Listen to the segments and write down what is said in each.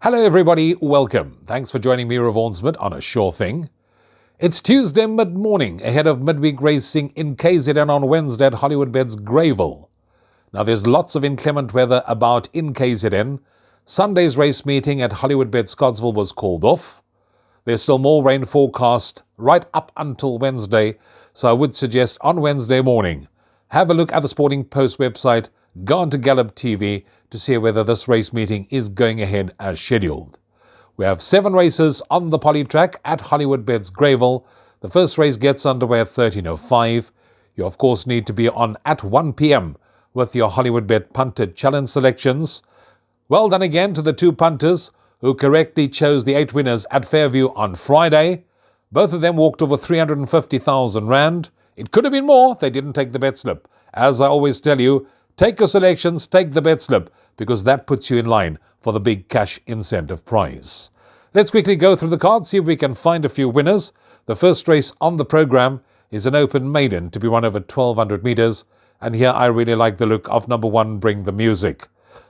Hello everybody, welcome. Thanks for joining me, Rouvaun Smit, on A Sure Thing. It's Tuesday mid-morning ahead of midweek racing in KZN on Wednesday at Hollywoodbets Greyville. Now there's lots of inclement weather about in KZN. Sunday's race meeting at Hollywoodbets Scottsville was called off. There's still more rain forecast right up until Wednesday, so I would suggest on Wednesday morning, have a look at the Sporting Post website, go on to Gallop TV to see whether this race meeting is going ahead as scheduled. We have 7 races on the poly track at Hollywoodbets Greyville. The first race gets underway at 13:05. You of course need to be on at 1 p.m. with your Hollywoodbet punted challenge selections. Well done again to the 2 punters who correctly chose the 8 winners at Fairview on Friday. Both of them walked over 350,000 Rand. It could have been more. They didn't take the bet slip. As I always tell you, take your selections, take the bet slip, because that puts you in line for the big cash incentive prize. Let's quickly go through the cards, see if we can find a few winners. The first race on the program is an open maiden to be run over 1,200 meters. And here I really like the look of number 1, Bring the Music.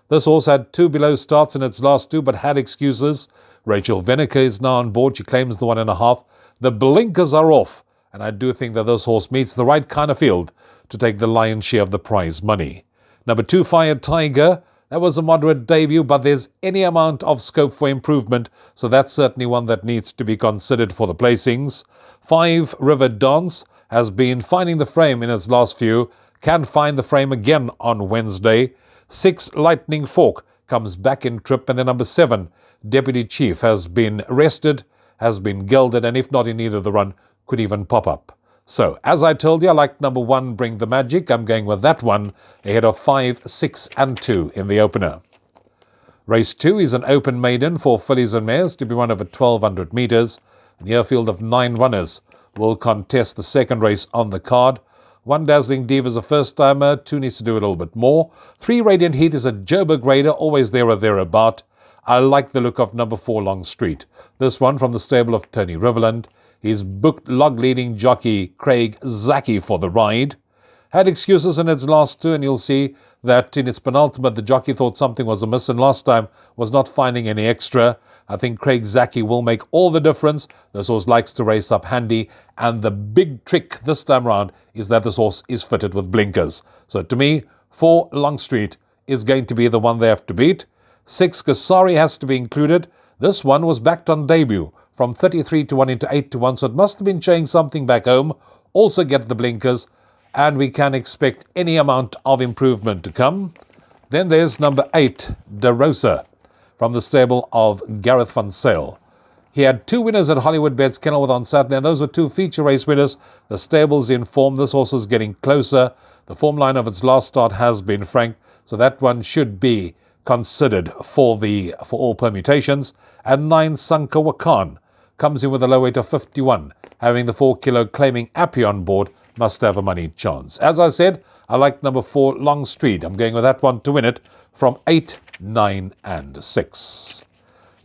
This horse had 2 below starts in its last 2, but had excuses. Rachel Venneker is now on board. She claims the 1.5. The blinkers are off. And I do think that this horse meets the right kind of field to take the lion's share of the prize money. Number 2, Fire Tiger. That was a moderate debut, but there's any amount of scope for improvement, so that's certainly one that needs to be considered for the placings. 5, River Dance, has been finding the frame in its last few, can find the frame again on Wednesday. 6, Lightning Fork, comes back in trip, and then number 7, Deputy Chief, has been rested, has been gelded, and if not in either the run, could even pop up. So, as I told you, I like number 1, Bring the Magic. I'm going with that one ahead of 5, 6 and 2 in the opener. Race 2 is an open maiden for fillies and mares to be run over 1,200 meters. And here a field of 9 runners will contest the second race on the card. 1, Dazzling Diva is a first-timer. 2 needs to do a little bit more. 3, Radiant Heat is a Joburg Raider, always there or thereabout. I like the look of number 4, Long Street. This one from the stable of Tony Riverland. He's booked log-leading jockey Craig Zaki for the ride. Had excuses in its last 2, and you'll see that in its penultimate, the jockey thought something was amiss, and last time was not finding any extra. I think Craig Zaki will make all the difference. This horse likes to race up handy, and the big trick this time round is that this horse is fitted with blinkers. So to me, 4, Long Street is going to be the one they have to beat. 6, Kasari has to be included. This one was backed on debut from 33 to 1 into 8 to 1, so it must have been showing something back home. Also get the blinkers, and we can expect any amount of improvement to come. Then there's number 8, De Rosa, from the stable of Gareth van Sale. He had 2 winners at Hollywoodbets Kenilworth on Saturday, and those were 2 feature race winners. The stable's in form. This horse is getting closer. The form line of its last start has been franked, so that one should be considered for all permutations. And 9, Sanka Wakan, comes in with a low weight of 51. Having the 4 kilo claiming Appy on board, must have a money chance. As I said, I like number 4, Long Street. I'm going with that one to win it from 8, 9 and 6.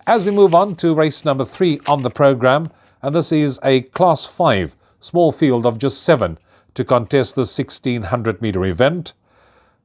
As we move on to race number 3 on the program, and this is a Class 5 small field of just 7 to contest the 1,600 meter event.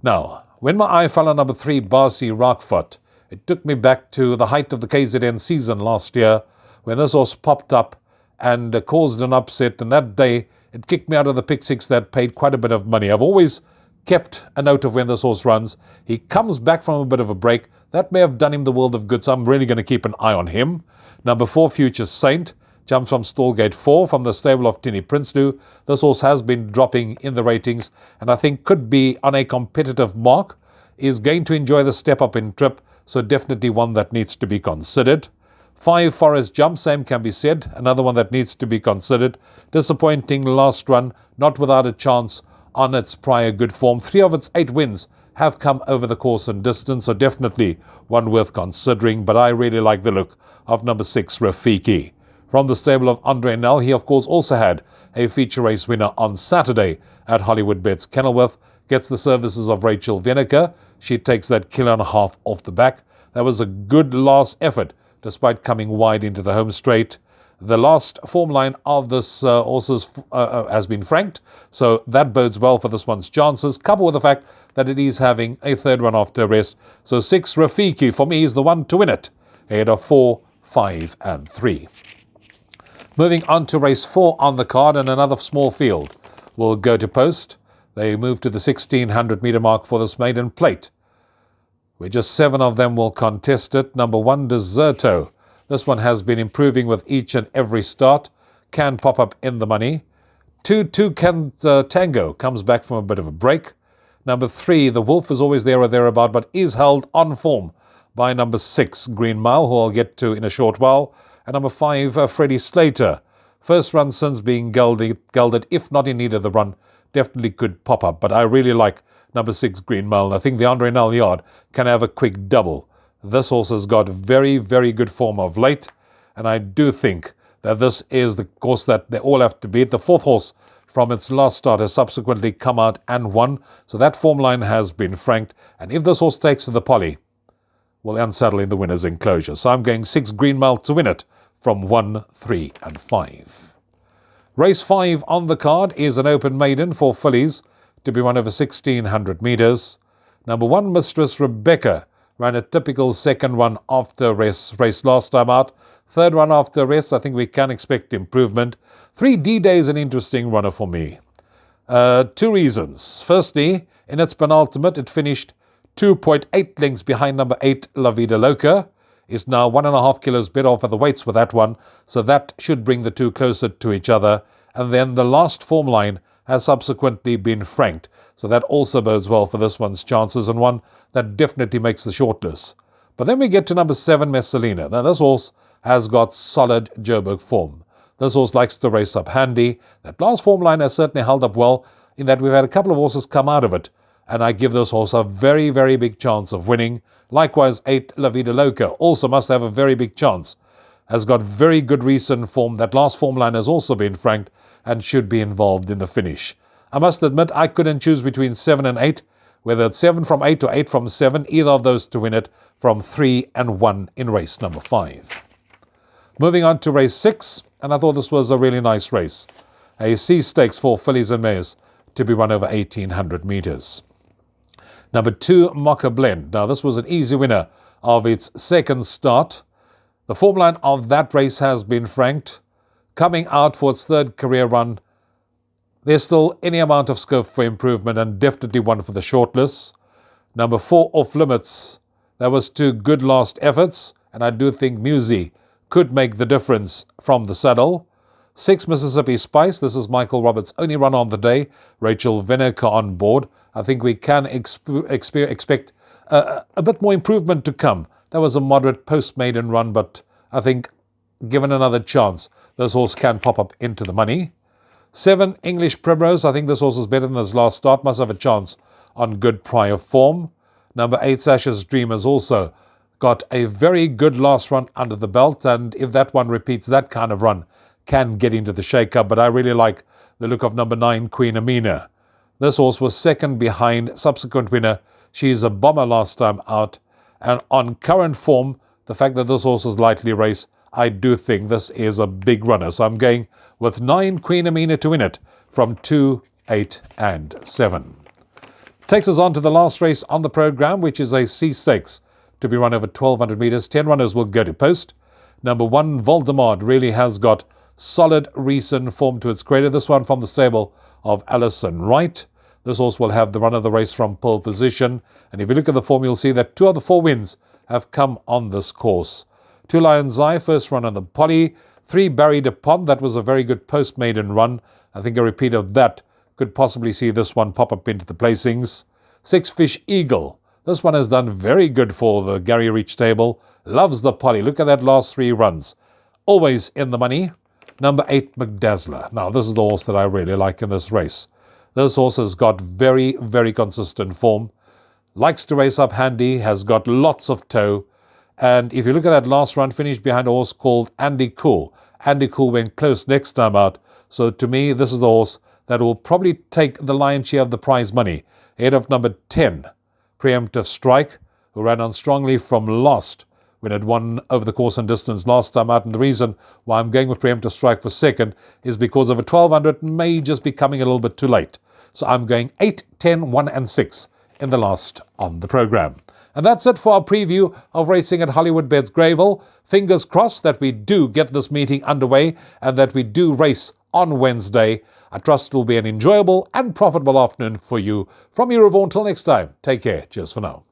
Now, when my eye fell on number 3, Barsi Rockfoot, it took me back to the height of the KZN season last year, when this horse popped up and caused an upset, and that day it kicked me out of the pick 6 that paid quite a bit of money. I've always kept a note of when this horse runs. He comes back from a bit of a break. That may have done him the world of good, so I'm really going to keep an eye on him. Number 4, Future Saint, jumps from Stallgate 4 from the stable of Tini Prinsloo. This horse has been dropping in the ratings, and I think could be on a competitive mark. Is going to enjoy the step up in trip, so definitely one that needs to be considered. 5, Forest Jump, same can be said, another one that needs to be considered. Disappointing last run, not without a chance on its prior good form. 3 of its 8 wins have come over the course and distance, so definitely one worth considering, but I really like the look of number 6, Rafiki. From the stable of Andre Nell, he of course also had a feature race winner on Saturday at Hollywoodbets Kenilworth, gets the services of Rachel Venneker. She takes that 1.5 kilo off the back. That was a good last effort, despite coming wide into the home straight. The last form line of this horse has been franked, so that bodes well for this one's chances, coupled with the fact that it is having a third run after rest. So 6, Rafiki, for me, is the one to win it. ahead of 4, 5 and 3. Moving on to race 4 on the card, and another small field will go to post. They move to the 1600 metre mark for this maiden plate, where just 7 of them will contest it. Number 1, Deserto. This one has been improving with each and every start. Can pop up in the money. 2, Tango comes back from a bit of a break. Number 3, the Wolf is always there or thereabout, but is held on form by number 6, Green Mile, who I'll get to in a short while. And number 5, Freddie Slater. First run since being gelded, if not in need of the run, definitely could pop up. But I really like number 6, Green Mile. And I think the Andre Nel yard can have a quick double. This horse has got very, very good form of late. And I do think that this is the course that they all have to beat. The 4th horse from its last start has subsequently come out and won. So that form line has been franked. And if this horse takes to the poly, will unsaddle in the winner's enclosure. So I'm going 6, Green Mile to win it from 1, 3 and 5. Race 5 on the card is an open maiden for fillies to be run over 1600 metres. Number 1, Mistress Rebecca, ran a typical second run after race last time out. Third run after rest, I think we can expect improvement. 3, D-Day is an interesting runner for me. 2 reasons. Firstly, in its penultimate, it finished 2.8 lengths behind number 8, La Vida Loca. Is now 1.5 kilos bit off at the weights with that one, so that should bring the two closer to each other. And then the last form line has subsequently been franked, so that also bodes well for this one's chances, and one that definitely makes the shortlist. But then we get to number 7, Messalina. Now this horse has got solid Joburg form. This horse likes to race up handy. That last form line has certainly held up well, in that we've had a couple of horses come out of it, and I give this horse a very, very big chance of winning. Likewise, 8, La Vida Loca also must have a very big chance. Has got very good recent form. That last form line has also been franked and should be involved in the finish. I must admit, I couldn't choose between 7 and 8, whether it's 7 from 8 or 8 from 7, either of those to win it from 3 and 1 in race number 5. Moving on to race 6, and I thought this was a really nice race. A C Stakes for fillies and mares to be run over 1800 metres. Number 2, Mocha Blend. Now, this was an easy winner of its second start. The form line of that race has been franked. Coming out for its third career run, there's still any amount of scope for improvement, and definitely one for the shortlist. Number 4, Off Limits. That was 2 good last efforts, and I do think Musi could make the difference from the saddle. 6, Mississippi Spice. This is Michael Roberts' only run on the day. Rachel Vinegar on board. I think we can expect a bit more improvement to come. That was a moderate post-maiden run, but I think given another chance, this horse can pop up into the money. 7, English Primrose. I think this horse is better than his last start. Must have a chance on good prior form. Number 8, Sasha's Dream, has also got a very good last run under the belt, and if that one repeats that kind of run, can get into the shake-up. But I really like the look of number 9, Queen Amina. This horse was second behind subsequent winner. She is a bomber last time out. And on current form, the fact that this horse is lightly raced, I do think this is a big runner. So I'm going with 9, Queen Amina to win it from 2, 8 and 7. Takes us on to the last race on the program, which is a C Stakes to be run over 1200 metres. 10 runners will go to post. Number 1, Voldemort, really has got solid recent form to its credit. This one from the stable of Alison Wright. This horse will have the run of the race from pole position. And if you look at the form, you'll see that 2 of the 4 wins have come on this course. 2, Lion's Eye, first run on the poly. 3, Buried Upon. That was a very good post-maiden run. I think a repeat of that could possibly see this one pop up into the placings. 6, Fish Eagle. This one has done very good for the Gary Reach stable. Loves the poly. Look at that last 3 runs. Always in the money. Number 8, McDazzler. Now, this is the horse that I really like in this race. This horse has got very, very consistent form. Likes to race up handy, has got lots of toe. And if you look at that last run, finished behind a horse called Andy Cool. Andy Cool went close next time out. So to me, this is the horse that will probably take the lion's share of the prize money. Ahead of number 10, Preemptive Strike, who ran on strongly from last when it won over the course and distance last time out. And the reason why I'm going with Preemptive Strike for second is because of a 1200 may just be coming a little bit too late. So I'm going 8, 10, 1 and 6 in the last on the program. And that's it for our preview of racing at Hollywoodbets Greyville. Fingers crossed that we do get this meeting underway and that we do race on Wednesday. I trust it will be an enjoyable and profitable afternoon for you. From me, Rouvaun, till next time, take care. Cheers for now.